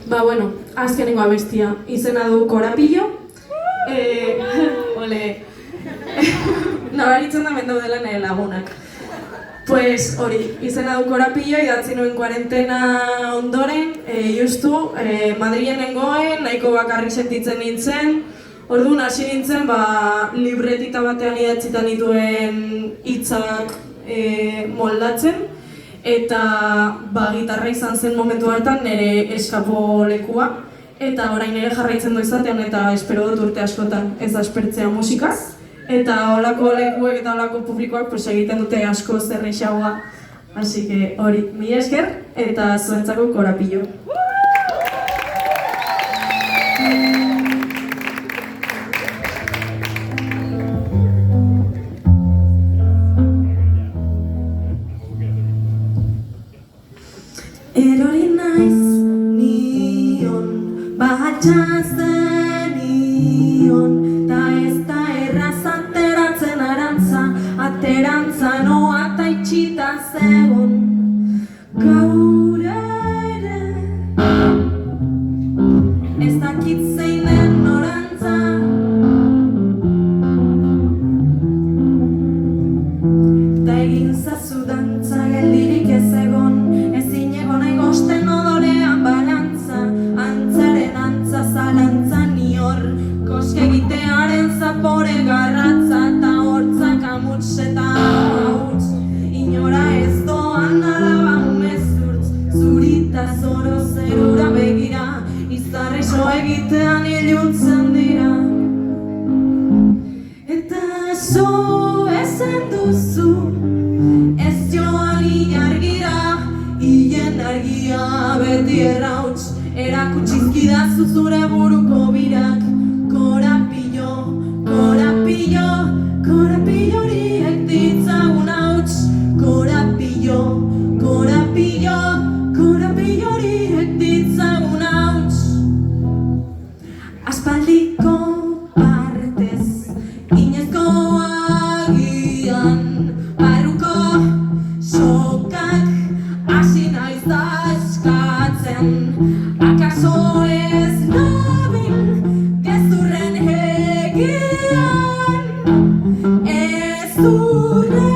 Bueno, azkenengo abestia izena du Korapillo. Ole. Nabaritzen da mendaudela nire lagunak. Pues hori, izena du Korapillo, idatzi nuen kuarentena ondoren, justu, Madrilen nengoen, nahiko bakarrik sentitzen nintzen. Orduan hasi nintzen, libretita batean idatzita nituen hitzak moldatzen. Eta gitarra izan zen momentu hartan nire eskapo lekua. Eta orain ere jarraitzen du izatean eta espero dut urte askotan ez da aspertzea musikaz. Eta holako lekuek eta holako publikoak egiten dute asko zerrexagoa. Así que hori, mila esker eta zuentzako Korapillo. Erori naiz nion, batxa zenion, ta ez da erraz ateratzen arantza, aterantza noa ta itxita zegon. Gaur ere, ez dakit zein den norantza, ta egin zazu dantza geldirik ez egon, ezin egon egosten odolean balantza, antzaren antza zalantza nior, koske egitearen zapore garratza, eta hortzak amuts eta hauts, inora ez doan alaba umezurtz, zurita zoro zerura begira, izarreso egitean iluntzen dira. Eta zo ezen duzu, ez joan ilargira, hien argia beti errauts, erakutsizkidazu zure buruko birak. Korapillo, korapillo, korapillo horiek ditzagun hauts. Korapillo, korapillo, korapillo horiek ditzagun hauts. Aspaldiko partez, inezko agian, barruko sokak hasi naiz da eskatzen. Akaso ez nabil gezurren egian, ez durren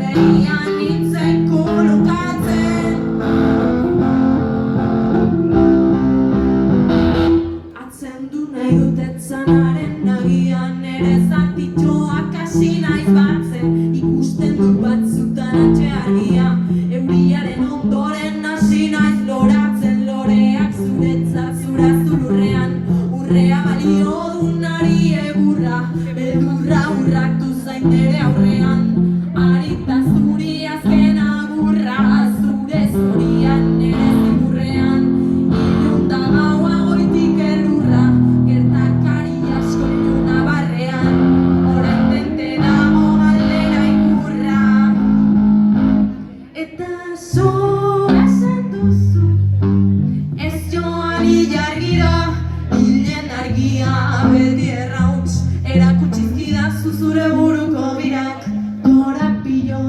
erian nintzen kolokatzen. Atzendu nahi dut etzanaren nagian, ere zatitxoak hasi naiz batzen, ikusten dut batzutan atxe argia, euriaren ondoren hasi naiz loratzen, loreak zuretzat zura zulurrean, urrea balio dunari egurra, beldurra urratu zain ere aurrean, arita zuri azken agurra, zure zorian ere zimurrean, ilunda gaua goitik elurra, gertakari asko iluna barrean, orain dente dago galdera ikurra. Eta zo ezen duzu, ez joan ilargira, hilen argia beti errauts, erakutsizkidazu zure buruko birak. Korapillo,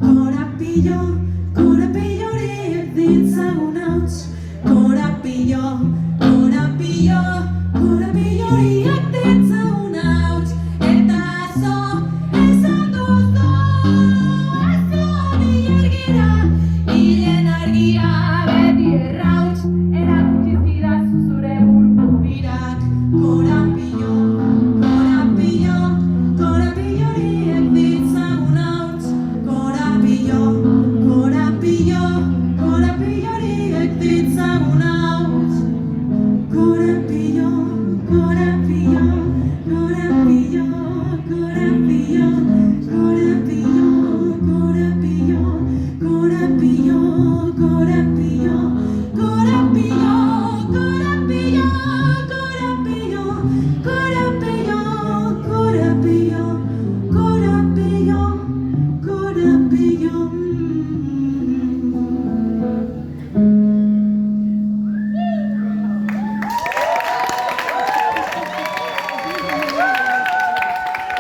korapillo, korapillo horiek ditzagun hauts. Korapillo, korapillo,